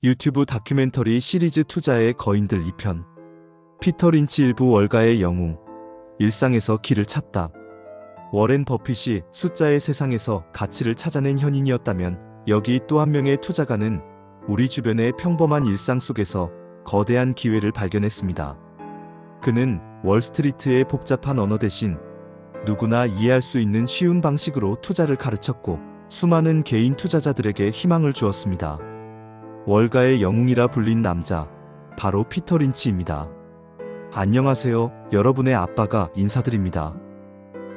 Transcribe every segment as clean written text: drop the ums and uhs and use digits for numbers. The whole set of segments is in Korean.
유튜브 다큐멘터리 시리즈 투자의 거인들 2편. 피터 린치 일부 월가의 영웅. 일상에서 길을 찾다. 워렌 버핏이 숫자의 세상에서 가치를 찾아낸 현인이었다면 여기 또 한 명의 투자가는 우리 주변의 평범한 일상 속에서 거대한 기회를 발견했습니다. 그는 월스트리트의 복잡한 언어 대신 누구나 이해할 수 있는 쉬운 방식으로 투자를 가르쳤고 수많은 개인 투자자들에게 희망을 주었습니다. 월가의 영웅이라 불린 남자, 바로 피터 린치입니다. 안녕하세요, 여러분의 아빠가 인사드립니다.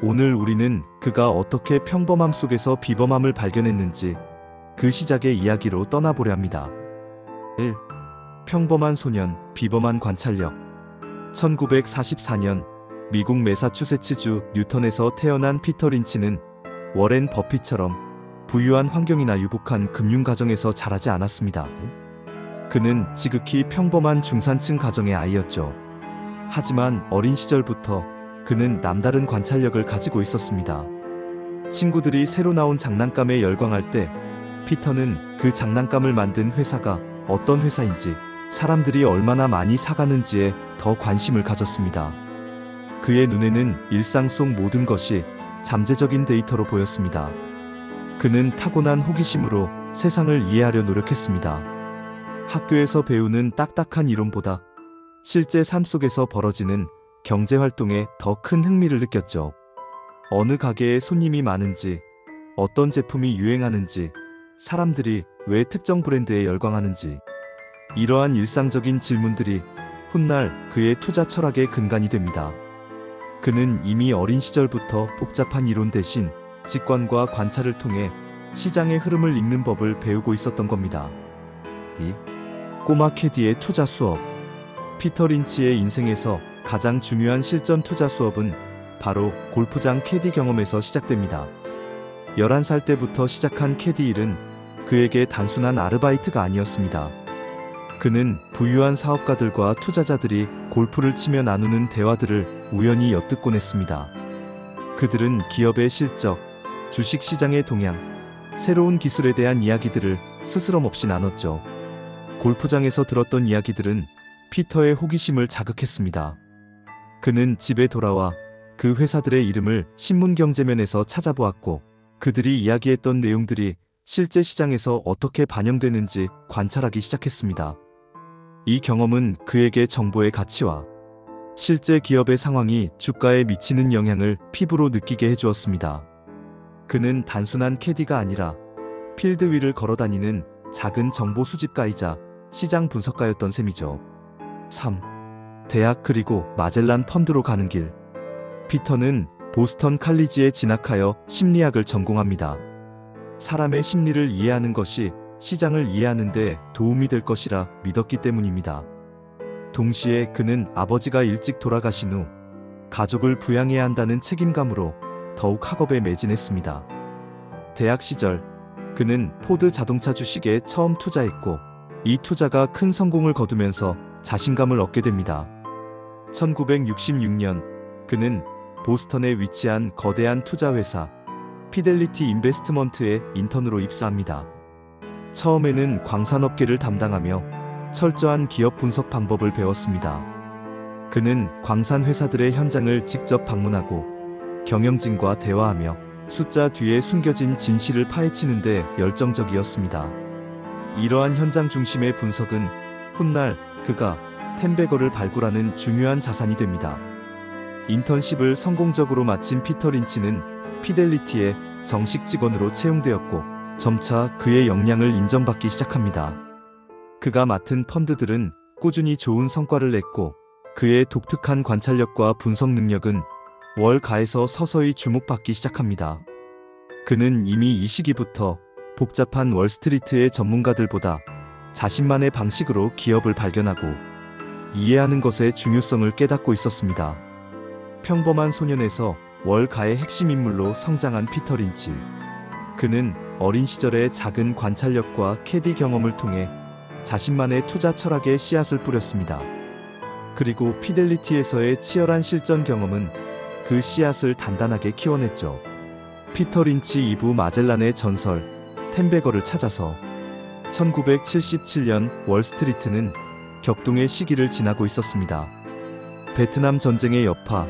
오늘 우리는 그가 어떻게 평범함 속에서 비범함을 발견했는지 그 시작의 이야기로 떠나보려 합니다. 1. 평범한 소년, 비범한 관찰력. 1944년 미국 매사추세츠주 뉴턴에서 태어난 피터 린치는 워렌 버핏처럼 부유한 환경이나 유복한 금융가정에서 자라지 않았습니다. 그는 지극히 평범한 중산층 가정의 아이였죠. 하지만 어린 시절부터 그는 남다른 관찰력을 가지고 있었습니다. 친구들이 새로 나온 장난감에 열광할 때 피터는 그 장난감을 만든 회사가 어떤 회사인지, 사람들이 얼마나 많이 사가는지에 더 관심을 가졌습니다. 그의 눈에는 일상 속 모든 것이 잠재적인 데이터로 보였습니다. 그는 타고난 호기심으로 세상을 이해하려 노력했습니다. 학교에서 배우는 딱딱한 이론보다 실제 삶 속에서 벌어지는 경제활동에 더 큰 흥미를 느꼈죠. 어느 가게에 손님이 많은지, 어떤 제품이 유행하는지, 사람들이 왜 특정 브랜드에 열광하는지, 이러한 일상적인 질문들이 훗날 그의 투자 철학의 근간이 됩니다. 그는 이미 어린 시절부터 복잡한 이론 대신 직관과 관찰을 통해 시장의 흐름을 읽는 법을 배우고 있었던 겁니다. 2. 꼬마 캐디의 투자 수업. 피터 린치의 인생에서 가장 중요한 실전 투자 수업은 바로 골프장 캐디 경험에서 시작됩니다. 11살 때부터 시작한 캐디 일은 그에게 단순한 아르바이트가 아니었습니다. 그는 부유한 사업가들과 투자자들이 골프를 치며 나누는 대화들을 우연히 엿듣곤 했습니다. 그들은 기업의 실적, 주식시장의 동향, 새로운 기술에 대한 이야기들을 스스럼 없이 나눴죠. 골프장에서 들었던 이야기들은 피터의 호기심을 자극했습니다. 그는 집에 돌아와 그 회사들의 이름을 신문경제면에서 찾아보았고 그들이 이야기했던 내용들이 실제 시장에서 어떻게 반영되는지 관찰하기 시작했습니다. 이 경험은 그에게 정보의 가치와 실제 기업의 상황이 주가에 미치는 영향을 피부로 느끼게 해주었습니다. 그는 단순한 캐디가 아니라 필드 위를 걸어다니는 작은 정보 수집가이자 시장 분석가였던 셈이죠. 3. 대학 그리고 마젤란 펀드로 가는 길. 피터는 보스턴 칼리지에 진학하여 심리학을 전공합니다. 사람의 심리를 이해하는 것이 시장을 이해하는 데 도움이 될 것이라 믿었기 때문입니다. 동시에 그는 아버지가 일찍 돌아가신 후 가족을 부양해야 한다는 책임감으로 더욱 학업에 매진했습니다. 대학 시절 그는 포드 자동차 주식에 처음 투자했고 이 투자가 큰 성공을 거두면서 자신감을 얻게 됩니다. 1966년 그는 보스턴에 위치한 거대한 투자회사 피델리티 인베스트먼트에 인턴으로 입사합니다. 처음에는 광산업계를 담당하며 철저한 기업 분석 방법을 배웠습니다. 그는 광산 회사들의 현장을 직접 방문하고 경영진과 대화하며 숫자 뒤에 숨겨진 진실을 파헤치는 데 열정적이었습니다. 이러한 현장 중심의 분석은 훗날 그가 템베거를 발굴하는 중요한 자산이 됩니다. 인턴십을 성공적으로 마친 피터 린치는 피델리티의 정식 직원으로 채용되었고 점차 그의 역량을 인정받기 시작합니다. 그가 맡은 펀드들은 꾸준히 좋은 성과를 냈고 그의 독특한 관찰력과 분석 능력은 월가에서 서서히 주목받기 시작합니다. 그는 이미 이 시기부터 복잡한 월스트리트의 전문가들보다 자신만의 방식으로 기업을 발견하고 이해하는 것의 중요성을 깨닫고 있었습니다. 평범한 소년에서 월가의 핵심 인물로 성장한 피터 린치. 그는 어린 시절의 작은 관찰력과 캐디 경험을 통해 자신만의 투자 철학의 씨앗을 뿌렸습니다. 그리고 피델리티에서의 치열한 실전 경험은 그 씨앗을 단단하게 키워냈죠. 피터 린치 2부 마젤란의 전설 템베거를 찾아서. 1977년 월스트리트는 격동의 시기를 지나고 있었습니다. 베트남 전쟁의 여파,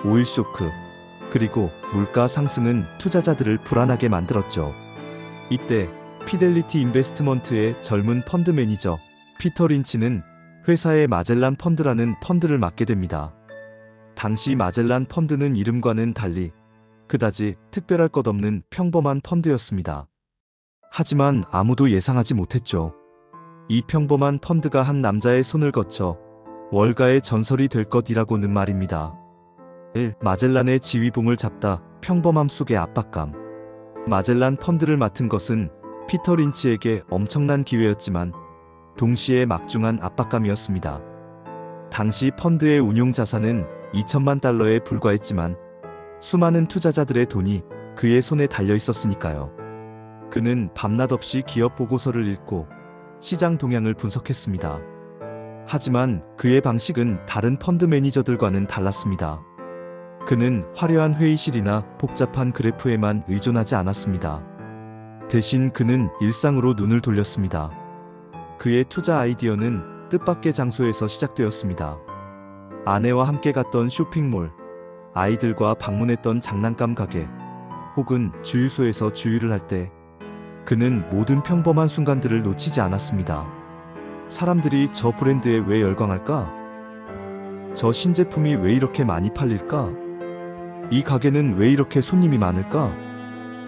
오일 쇼크, 그리고 물가 상승은 투자자들을 불안하게 만들었죠. 이때 피델리티 인베스트먼트의 젊은 펀드 매니저 피터 린치는 회사의 마젤란 펀드라는 펀드를 맡게 됩니다. 당시 마젤란 펀드는 이름과는 달리 그다지 특별할 것 없는 평범한 펀드였습니다. 하지만 아무도 예상하지 못했죠. 이 평범한 펀드가 한 남자의 손을 거쳐 월가의 전설이 될 것이라고는 말입니다. 1. 마젤란의 지휘봉을 잡다. 평범함 속의 압박감. 마젤란 펀드를 맡은 것은 피터 린치에게 엄청난 기회였지만 동시에 막중한 압박감이었습니다. 당시 펀드의 운용 자산은 2천만 달러에 불과했지만 수많은 투자자들의 돈이 그의 손에 달려 있었으니까요. 그는 밤낮 없이 기업 보고서를 읽고 시장 동향을 분석했습니다. 하지만 그의 방식은 다른 펀드 매니저들과는 달랐습니다. 그는 화려한 회의실이나 복잡한 그래프에만 의존하지 않았습니다. 대신 그는 일상으로 눈을 돌렸습니다. 그의 투자 아이디어는 뜻밖의 장소에서 시작되었습니다. 아내와 함께 갔던 쇼핑몰, 아이들과 방문했던 장난감 가게, 혹은 주유소에서 주유를 할 때 그는 모든 평범한 순간들을 놓치지 않았습니다. 사람들이 저 브랜드에 왜 열광할까? 저 신제품이 왜 이렇게 많이 팔릴까? 이 가게는 왜 이렇게 손님이 많을까?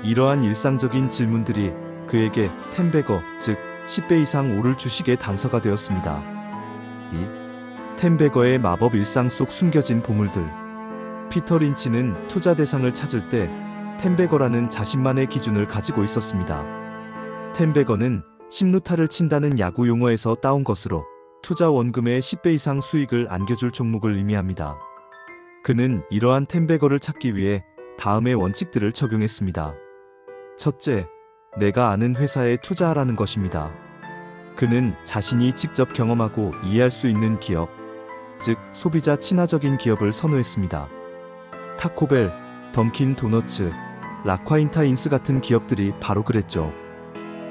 이러한 일상적인 질문들이 그에게 10배거, 즉 10배 이상 오를 주식의 단서가 되었습니다. 이 10배거의 마법 일상 속 숨겨진 보물들. 피터 린치는 투자 대상을 찾을 때 10배거라는 자신만의 기준을 가지고 있었습니다. 10배거는 10루타를 친다는 야구 용어에서 따온 것으로 투자 원금의 10배 이상 수익을 안겨줄 종목을 의미합니다. 그는 이러한 10배거를 찾기 위해 다음의 원칙들을 적용했습니다. 첫째, 내가 아는 회사에 투자하라는 것입니다. 그는 자신이 직접 경험하고 이해할 수 있는 기업, 즉 소비자 친화적인 기업을 선호했습니다. 타코벨, 던킨 도너츠, 라콰인타인스 같은 기업들이 바로 그랬죠.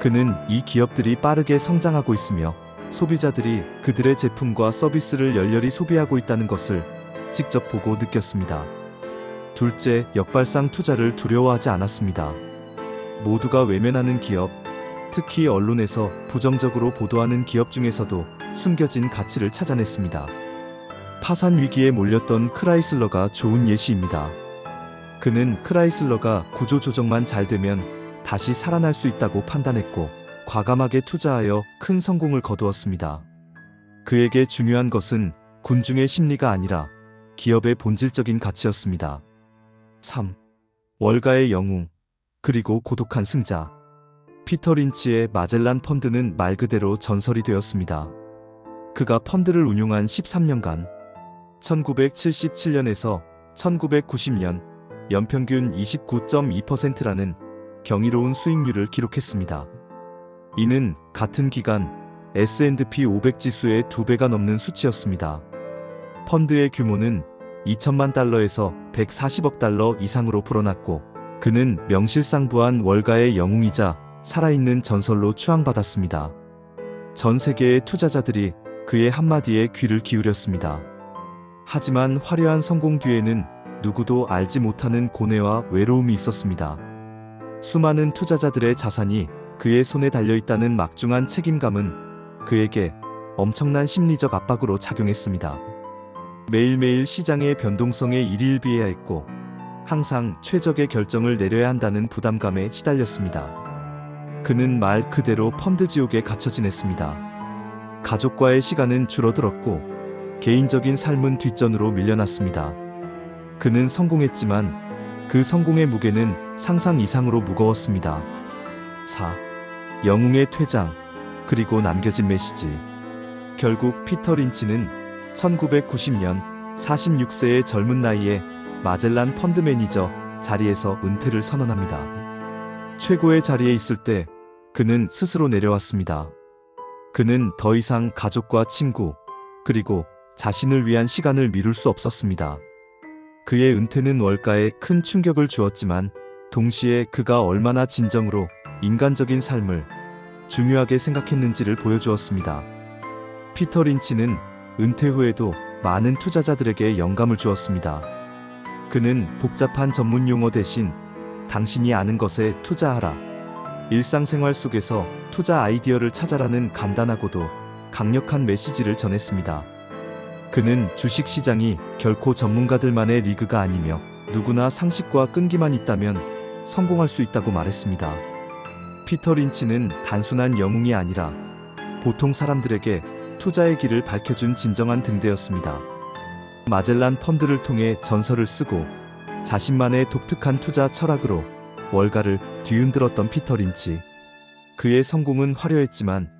그는 이 기업들이 빠르게 성장하고 있으며 소비자들이 그들의 제품과 서비스를 열렬히 소비하고 있다는 것을 직접 보고 느꼈습니다. 둘째, 역발상 투자를 두려워하지 않았습니다. 모두가 외면하는 기업, 특히 언론에서 부정적으로 보도하는 기업 중에서도 숨겨진 가치를 찾아냈습니다. 파산 위기에 몰렸던 크라이슬러가 좋은 예시입니다. 그는 크라이슬러가 구조 조정만 잘 되면 다시 살아날 수 있다고 판단했고 과감하게 투자하여 큰 성공을 거두었습니다. 그에게 중요한 것은 군중의 심리가 아니라 기업의 본질적인 가치였습니다. 3. 월가의 영웅, 그리고 고독한 승자. 피터 린치의 마젤란 펀드는 말 그대로 전설이 되었습니다. 그가 펀드를 운용한 13년간 1977년에서 1990년 연평균 29.2%라는 경이로운 수익률을 기록했습니다. 이는 같은 기간 S&P 500 지수의 2배가 넘는 수치였습니다. 펀드의 규모는 2천만 달러에서 140억 달러 이상으로 불어났고 그는 명실상부한 월가의 영웅이자 살아있는 전설로 추앙받았습니다. 전 세계의 투자자들이 그의 한마디에 귀를 기울였습니다. 하지만 화려한 성공 뒤에는 누구도 알지 못하는 고뇌와 외로움이 있었습니다. 수많은 투자자들의 자산이 그의 손에 달려있다는 막중한 책임감은 그에게 엄청난 심리적 압박으로 작용했습니다. 매일매일 시장의 변동성에 일희일비해야 했고 항상 최적의 결정을 내려야 한다는 부담감에 시달렸습니다. 그는 말 그대로 펀드 지옥에 갇혀 지냈습니다. 가족과의 시간은 줄어들었고 개인적인 삶은 뒷전으로 밀려났습니다. 그는 성공했지만 그 성공의 무게는 상상 이상으로 무거웠습니다. 4. 영웅의 퇴장, 그리고 남겨진 메시지. 결국 피터 린치는 1990년 46세의 젊은 나이에 마젤란 펀드 매니저 자리에서 은퇴를 선언합니다. 최고의 자리에 있을 때 그는 스스로 내려왔습니다. 그는 더 이상 가족과 친구, 그리고 자신을 위한 시간을 미룰 수 없었습니다. 그의 은퇴는 월가에 큰 충격을 주었지만 동시에 그가 얼마나 진정으로 인간적인 삶을, 중요하게 생각했는지를 보여주었습니다. 피터 린치는 은퇴 후에도 많은 투자자들에게 영감을 주었습니다. 그는 복잡한 전문 용어 대신 당신이 아는 것에 투자하라, 일상생활 속에서 투자 아이디어를 찾아라는 간단하고도 강력한 메시지를 전했습니다. 그는 주식시장이 결코 전문가들만의 리그가 아니며 누구나 상식과 끈기만 있다면 성공할 수 있다고 말했습니다. 피터 린치는 단순한 영웅이 아니라 보통 사람들에게 투자의 길을 밝혀준 진정한 등대였습니다. 마젤란 펀드를 통해 전설을 쓰고 자신만의 독특한 투자 철학으로 월가를 뒤흔들었던 피터 린치. 그의 성공은 화려했지만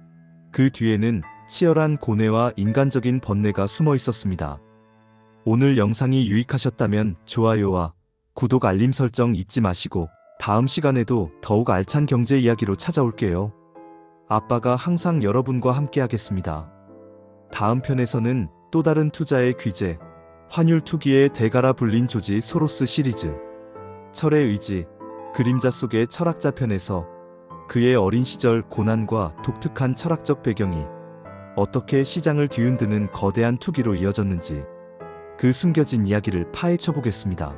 그 뒤에는 치열한 고뇌와 인간적인 번뇌가 숨어 있었습니다. 오늘 영상이 유익하셨다면 좋아요와 구독 알림 설정 잊지 마시고 다음 시간에도 더욱 알찬 경제 이야기로 찾아올게요. 아빠가 항상 여러분과 함께 하겠습니다. 다음 편에서는 또 다른 투자의 귀재, 환율 투기의 대가라 불린 조지 소로스 시리즈, 철의 의지, 그림자 속의 철학자 편에서 그의 어린 시절 고난과 독특한 철학적 배경이 어떻게 시장을 뒤흔드는 거대한 투기로 이어졌는지 그 숨겨진 이야기를 파헤쳐 보겠습니다.